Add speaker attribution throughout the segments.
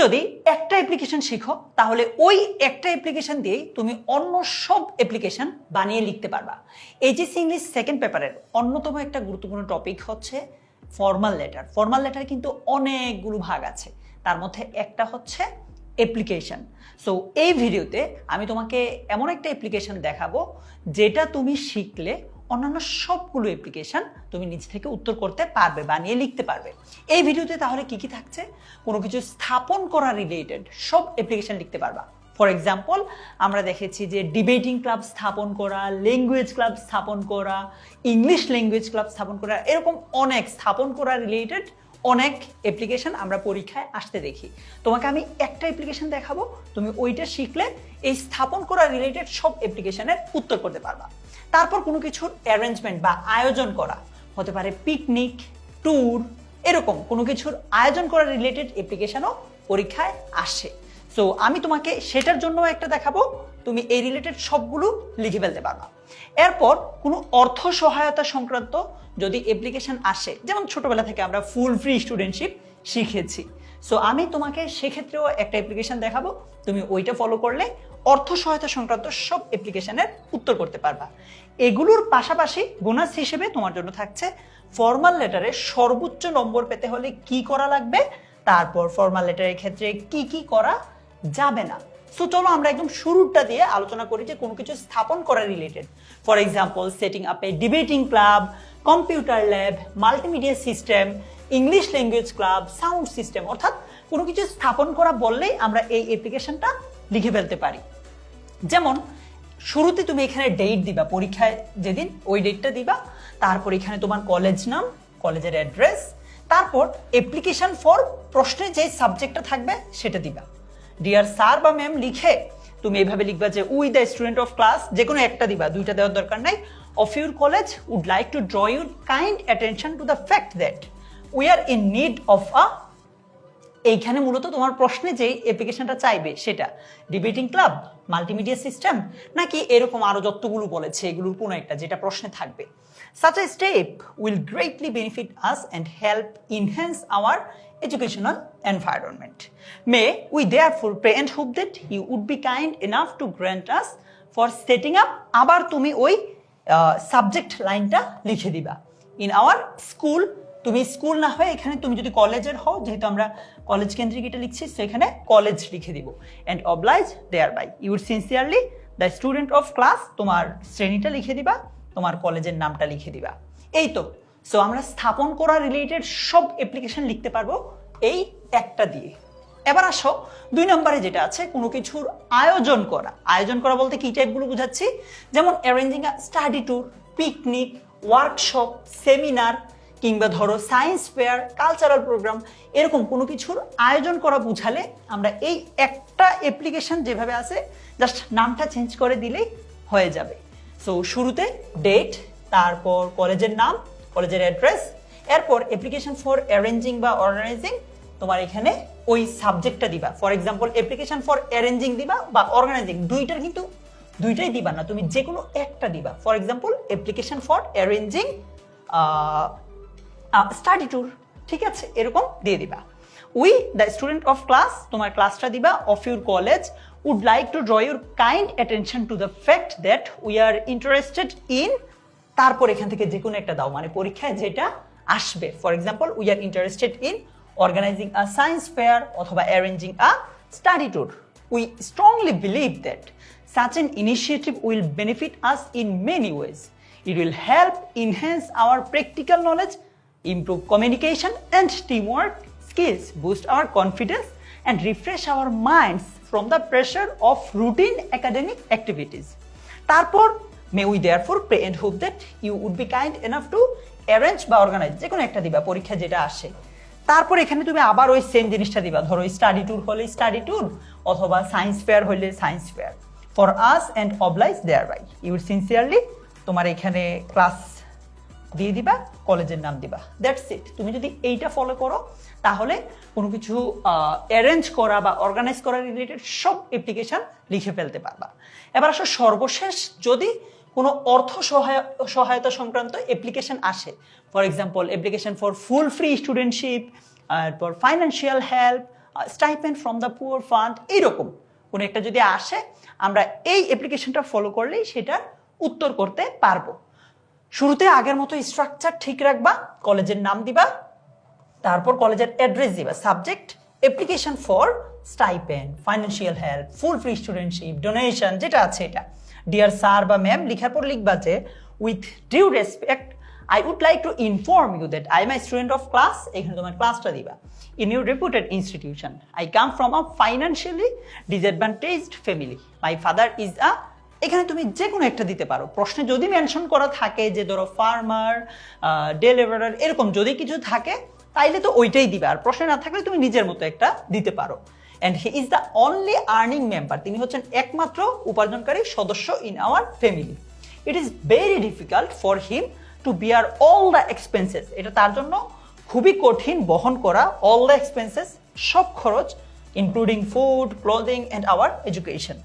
Speaker 1: যদি একটা অ্যাপ্লিকেশন শিখো তাহলে ওই একটা অ্যাপ্লিকেশন দিয়েই তুমি অন্য সব অ্যাপ্লিকেশন বানিয়ে লিখতে পারবা। এইচএসসি ইংলিশ সেকেন্ড পেপারের অন্যতম একটা গুরুত্বপূর্ণ টপিক হচ্ছে ফর্মাল লেটার। ফর্মাল লেটার কিন্তু অনেকগুলো ভাগ আছে, তার মধ্যে একটা হচ্ছে অ্যাপ্লিকেশন। সো এই ভিডিওতে আমি তোমাকে এমন একটা অ্যাপ্লিকেশন দেখাবো যেটা তুমি শিখলে অন্যান্য সবগুলো অ্যাপ্লিকেশন তুমি নিজ থেকে উত্তর করতে পারবে, বানিয়ে লিখতে পারবে। এই ভিডিওতে তাহলে কি কি থাকছে? কোনো কিছু স্থাপন করা রিলেটেড সব অ্যাপ্লিকেশন লিখতে পারবা। ফর এক্সাম্পল, আমরা দেখেছি যে ডিবেটিং ক্লাব স্থাপন করা, ল্যাঙ্গুয়েজ ক্লাব স্থাপন করা, ইংলিশ ল্যাঙ্গুয়েজ ক্লাব স্থাপন করা, এরকম অনেক স্থাপন করা রিলেটেড অনেক অ্যাপ্লিকেশন আমরা পরীক্ষায় আসতে দেখি। তোমাকে আমি একটা অ্যাপ্লিকেশন দেখাবো, তুমি ওইটা শিখলে এই স্থাপন করা রিলেটেড সব অ্যাপ্লিকেশনের উত্তর করতে পারবা। তারপর কোনো কিছুর অ্যারেঞ্জমেন্ট বা আয়োজন করা, হতে পারে পিকনিক, ট্যুর, এরকম কোনো কিছুর আয়োজন করা রিলেটেড অ্যাপ্লিকেশনও পরীক্ষায় আসে। সো আমি তোমাকে সেটার জন্য একটা দেখাবো, তুমি এই রিলেটেড সবগুলো লিখে ফেলতে পারবা। এরপর কোনো অর্থ সহায়তা সংক্রান্ত যদি অ্যাপ্লিকেশন আসে, যেমন ছোটবেলা থেকে আমরা ফুল ফ্রি স্টুডেন্টশিপ শিখেছি, সো আমি তোমাকে সেক্ষেত্রেও একটা অ্যাপ্লিকেশন দেখাবো, তুমি ওইটা ফলো করলে অর্থ সহায়তা সংক্রান্ত সব অ্যাপ্লিকেশনের উত্তর করতে পারবা। এগুলোর পাশাপাশি বোনাস হিসেবে তোমার জন্য থাকছে ফর্মাল লেটারে সর্বোচ্চ নম্বর পেতে হলে কি করা লাগবে, তারপর ফর্মাল লেটারের ক্ষেত্রে কি কি করা যাবে না। সো চলো আমরা একদম শুরুটা দিয়ে আলোচনা করি যে কোনো কিছু স্থাপন করা related. For example, setting up a debating club, computer lab, multimedia system, English language club, sound system, অর্থাৎ কোনো কিছু স্থাপন করা বললেই আমরা এই অ্যাপ্লিকেশনটা লিখে ফেলতে পারি। যেমন শুরুতে তুমি এখানে ডেট দিবা, পরীক্ষায় যেদিন ওই ডেটটা দিবা, তারপর এখানে তোমার কলেজ নাম, কলেজের অ্যাড্রেস, তারপর অ্যাপ্লিকেশন ফর প্রশ্নে যে সাবজেক্টটা থাকবে সেটা দিবা। ডিয়ার স্যার বা ম্যাম লিখে তুমি এইভাবে লিখবা যে we the student of class, যে কোনো একটা দিবা, দুইটা দেওয়ার দরকার নাই, of your college would like to draw your kind attention to the fact that we are in need of a, এইখানে মূলত তোমার প্রশ্নে যে অ্যাপ্লিকেশনটা চাইবে সেটা ডিবেটিং ক্লাব, মাল্টিমিডিয়া সিস্টেম, নাকি এরকম আরো যতগুলো বলেছে এগুলোর কোনো একটা যেটা প্রশ্নে থাকবে। Such a step will greatly benefit us and help enhance our educational environment. May we therefore pray and hope that you would be kind enough to grant us for setting up, আবার তুমি ওই subject লাইনটা লিখে দিবা, in our school। তুমি school না হয়ে এখানে তুমি যদি কলেজের হও, যেহেতু আমরা কলেজ কেন্দ্রিক এটা লিখছি, সেখানে কলেজ লিখে দিব। and oblige thereby you sincerely the student of class, তোমার শ্রেণীটা লিখে দিবা, তোমার কলেজের নামটা লিখে দিবা। এই তো। সো আমরা স্থাপন করা রিলেটেড সব অ্যাপ্লিকেশন লিখতে পারবো এই একটা দিয়ে। এবার আসো 2 নম্বরে যেটা আছে, কোনো কিছুর আয়োজন করা। আয়োজন করা বলতে কি টাইপগুলো বুঝাচ্ছি, যেমন arranging a study tour, picnic, workshop, seminar, কিংবা ধরো সায়েন্স ফেয়ার, কালচারাল প্রোগ্রাম, এরকম কোনো কিছুর আয়োজন করা বুঝালে আমরা এই একটা অ্যাপ্লিকেশন যেভাবে আছে জাস্ট নামটা চেঞ্জ করে দিলেই হয়ে যাবে। সো শুরুতে ডেট, তারপর কলেজের নাম, কলেজের অ্যাড্রেস, এরপর অ্যাপ্লিকেশন ফর অ্যারেঞ্জিং বা অর্গানাইজিং, তোমার এখানে ওই সাবজেক্টটা দিবা। For example, application for arranging দিবা বা অর্গানাইজিং, দুইটার কিন্তু দুইটাই দিবা না, তুমি যে কোনো একটা দিবা। For example, application for arranging study tour, ঠিক আছে, এরকম দিয়ে দিবা। We the student of class, তোমার ক্লাসটা দিবা, of your college would like to draw your kind attention to the fact that we are interested in, তারপর এখান থেকে যে কোনো একটা দাও, মানে পরীক্ষায় যেটা আসবে। For example, we are interested in organising a science fair অথবা arranging a study tour. We strongly believe that such an initiative will benefit us in many ways. It will help enhance our practical knowledge, improve communication and teamwork skills, boost our confidence and refresh our minds from the pressure of routine academic activities. তারপর may we therefore pray and hope that you would be kind enough to arrange বা organize, যে কোনো একটা দিবা পরীক্ষা যেটা আসে। তারপর এখানে তুমি আবার ওই সেম জিনিসটা দিবা, ধরো স্টাডি ট্যুর হলে স্টাডি ট্যুর অথবা সায়েন্স ফেয়ার হলে science fair. For us and oblige thereby you would sincerely, তোমার এখানে ক্লাস দিয়ে দিবা, কলেজের নাম দিবা, দ্যাটস ইট। তুমি যদি এইটা ফলো করো তাহলে কোনো কিছু অ্যারেঞ্জ করা বা অর্গানাইজ করা রিলেটেড সব অ্যাপ্লিকেশন লিখে ফেলতে পারবা। এবার আসো সর্বশেষ, যদি কোনো অর্থ সহায়তা সংক্রান্ত অ্যাপ্লিকেশন আসে, for example application for full free studentship, এরপর financial help, stipend from the poor fund, এইরকম কোনো একটা যদি আসে আমরা এই অ্যাপ্লিকেশনটা ফলো করলেই সেটার উত্তর করতে পারবো। শুরুতে আগের মতো স্ট্রাকচার ঠিক রাখবা, কলেজের নাম দিবা, তারপর কলেজের অ্যাড্রেস দিবা, subject application for stipend, financial help, full free studentship, donation যেটা আছে এটা। ডিয়ার স্যার বা ম্যাম লিখার পর লিখবা যে with due respect I would like to inform you that I am a student of class, এখানে তোমার ক্লাসটা দিবা, in your reputed institution. I come from a financially disadvantaged family. My father is a, এখানে তুমি যে কোনো একটা দিতে পারো। প্রশ্নে যদি মেনশন করা থাকে যে ধরো ফার্মার, ডে লেবারার, এরকম যদি কিছু থাকে তাইলে তো ওইটাই দিবা, আর প্রশ্নে না থাকলে তুমি নিজের মতো একটা দিতে পারো। And he is the only earning member, তিনি হচ্ছেন একমাত্র উপার্জনকারী সদস্য in our family. It is very difficult for him to bear all the expenses. এটা তার জন্য খুবই কঠিন বহন করা all the expenses, সব খরচ, including food, clothing and our education.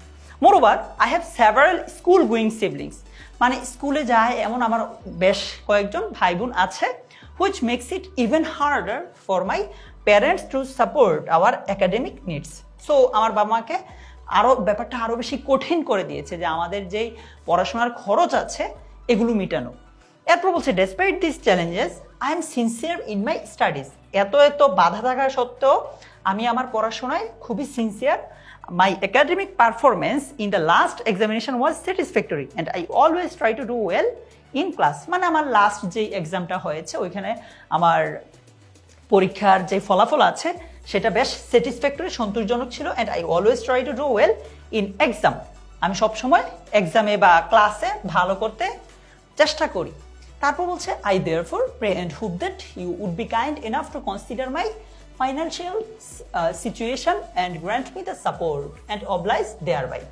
Speaker 1: Moreover, I have several school going siblings. মানে স্কুলে যায় এমন আমার বেশ কয়েকজন ভাই বোন আছে, which makes it even harder for my parents to support our academic needs. So আমার বাবা মাকে ব্যাপারটা আরো বেশি কঠিন করে দিয়েছে যে আমাদের যেই পড়াশোনার খরচ আছে এগুলো মেটানো। এরপর বলছে despite this challenges I am sincere in my studies, এত বাধা থাকা সত্ত্বেও আমি আমার পড়াশোনায় খুবই sincere. My academic performance in the last examination was satisfactory and I always try to do well in class. মানে আমার লাস্ট যেই এক্সামটা হয়েছে ওইখানে আমার পরীক্ষার যে ফলাফল আছে সেটা বেশ স্যাটিসফ্যাক্টরি, সন্তোষজনক ছিল। And I always try to do well in exam, আমি সবসময় এক্সামে বা ক্লাসে ভালো করতে চেষ্টা করি। তারপর বলছে I therefore pray and hope that you would be kind enough to consider my financial situation and grant me the support and oblige thereby.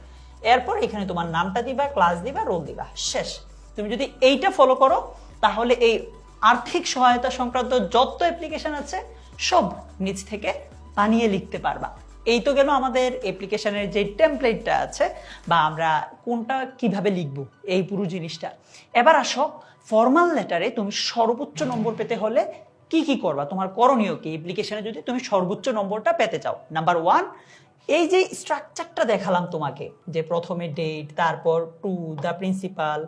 Speaker 1: এরপর এখানে তোমার নামটা দিবা, ক্লাস দিবা, রোল দিবা, শেষ। তুমি যদি এইটা ফলো করো তাহলে এই আর্থিক সহায়তা সংক্রান্ত যত অ্যাপ্লিকেশন আছে সব নিজ থেকে বানিয়ে লিখতে পারবা। এই তো গেল আমাদের অ্যাপ্লিকেশনের যে টেমপ্লেটটা আছে বা আমরা কোনটা কিভাবে লিখব এই পুরো জিনিসটা। এবার আসো ফর্মাল লেটারে তুমি সর্বোচ্চ নম্বর পেতে হলে কি কি করবা, তোমার করণীয় কি অ্যাপ্লিকেশনে যদি তুমি সর্বোচ্চ নম্বরটা পেতে চাও। নাম্বার 1, এই যে স্ট্রাকচারটা দেখালাম তোমাকে, যে প্রথমে ডেট, তারপর টু দ্য প্রিন্সিপাল,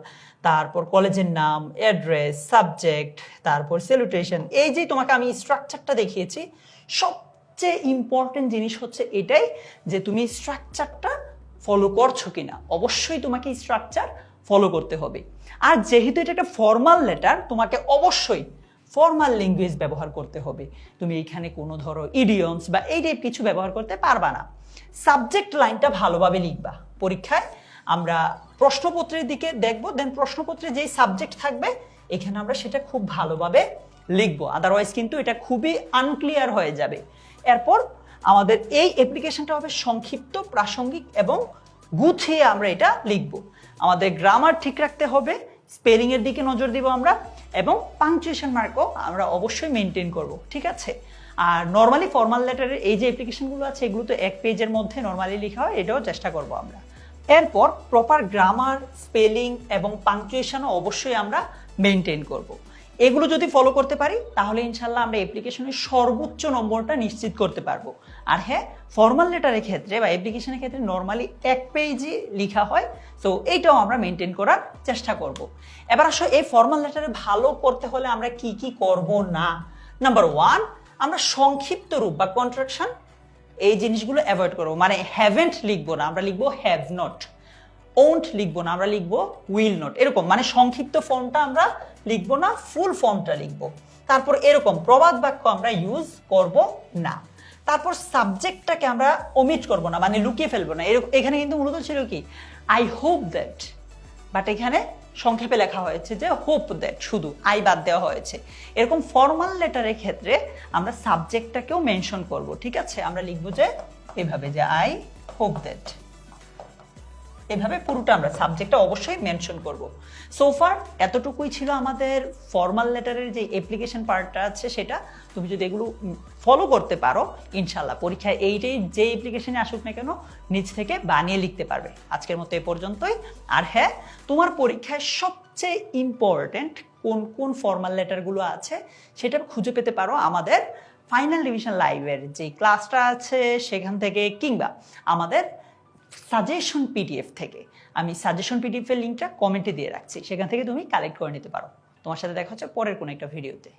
Speaker 1: তারপর কলেজের নাম, অ্যাড্রেস, সাবজেক্ট, তারপর স্যালুটেশন, এই যে তোমাকে আমি স্ট্রাকচারটা দেখিয়েছি, সবচেয়ে ইম্পর্টেন্ট জিনিস হচ্ছে এটাই যে তুমি স্ট্রাকচারটা ফলো করছো কিনা। অবশ্যই তোমাকে স্ট্রাকচার ফলো করতে হবে। আর যেহেতু এটা একটা ফর্মাল লেটার, তোমাকে অবশ্যই ফর্মাল ল্যাঙ্গুয়েজ ব্যবহার করতে হবে। তুমি এখানে কোনো ধরো ইডিয়মস বা এই টাইপ কিছু ব্যবহার করতে পারবা না। সাবজেক্ট লাইনটা ভালোভাবে লিখবা। পরীক্ষায় আমরা প্রশ্নপত্রের দিকে দেখবো, দেন প্রশ্নপত্রে যেই সাবজেক্ট থাকবে এখানে আমরা সেটা খুব ভালোভাবে লিখবো, আদারওয়াইজ কিন্তু এটা খুবই আনক্লিয়ার হয়ে যাবে। এরপর আমাদের এই অ্যাপ্লিকেশনটা হবে সংক্ষিপ্ত, প্রাসঙ্গিক এবং গুছিয়ে আমরা এটা লিখবো। আমাদের গ্রামার ঠিক রাখতে হবে, স্পেলিং এর দিকে নজর দিব আমরা, এবং পাংচুয়েশন মার্কও আমরা অবশ্যই মেনটেন করব, ঠিক আছে। আর নর্মালি ফর্মাল লেটারের এই যে অ্যাপ্লিকেশনগুলো আছে এগুলো তো এক পেজের মধ্যে নর্মালি লেখা হয়, এটাও চেষ্টা করব আমরা। এরপর প্রপার গ্রামার, স্পেলিং এবং পাংচুয়েশনও অবশ্যই আমরা মেনটেন করব। এগুলো যদি ফলো করতে পারি তাহলে ইনশাল্লাহ আমরা অ্যাপ্লিকেশনের সর্বোচ্চ নম্বরটা নিশ্চিত করতে পারবো। আর হ্যাঁ, ফর্মাল লেটারের ক্ষেত্রে বা অ্যাপ্লিকেশনের ক্ষেত্রে নর্মালি এক পেজে লেখা হয়, সো এইটাও আমরা মেনটেন করার চেষ্টা করব। এবার আসো এই ফর্মাল লেটারে ভালো করতে হলে আমরা কি কি করব না। নাম্বার 1, আমরা সংক্ষিপ্ত রূপ বা কন্ট্রাকশন এই জিনিসগুলো অ্যাভয়েড করবো। মানে হ্যাভেন্ট লিখবো না, আমরা লিখবো হ্যাভ নট। ওন্ট লিখবো না, আমরা লিখবো উইল নট। এরকম মানে সংক্ষিপ্ত ফর্মটা আমরা লিখবো না, ফুল ফর্মটা লিখবো। তারপর এরকম প্রবাদ বাক্য আমরা ইউজ করব না। তারপর সাবজেক্টটাকে আমরা ওমিট করব না, মানে লুকিয়ে ফেলবো না। এখানে কিন্তু মূলত ছিল কি আই হোপ দ্যাট, বাট এখানে সংক্ষেপে লেখা হয়েছে যে হোপ দ্যাট, শুধু আই বাদ দেওয়া হয়েছে। এরকম ফর্মাল লেটারের ক্ষেত্রে আমরা সাবজেক্টটাকেও মেনশন করব, ঠিক আছে। আমরা লিখবো যে এভাবে যে আই হোপ দ্যাট, এভাবে পুরোটা আমরা সাবজেক্টটা অবশ্যই মেনশন করব। সোফার এতটুকুই ছিল আমাদের ফর্মাল লেটারের যে অ্যাপ্লিকেশন পার্টটা আছে সেটা। তুমি যদি এগুলো ফলো করতে পারো ইনশাল্লাহ পরীক্ষায় এইটাই যে অ্যাপ্লিকেশনে আসুক না কেন নিজ থেকে বানিয়ে লিখতে পারবে। আজকের মতো এ পর্যন্তই। আর হ্যাঁ, তোমার পরীক্ষায় সবচেয়ে ইম্পর্টেন্ট কোন কোন ফর্মাল লেটারগুলো আছে সেটা খুঁজে পেতে পারো আমাদের ফাইনাল রিভিশন লাইভের যে ক্লাসটা আছে সেখান থেকে কিংবা আমাদের সাজেশন পিডিএফ থেকে, আমি সাজেশন পিডিএফ এর লিঙ্কটা কমেন্টে দিয়ে রাখছি, সেখান থেকে তুমি কালেক্ট করে নিতে পারো। তোমার সাথে দেখা হচ্ছে পরের কোনো একটা ভিডিওতে।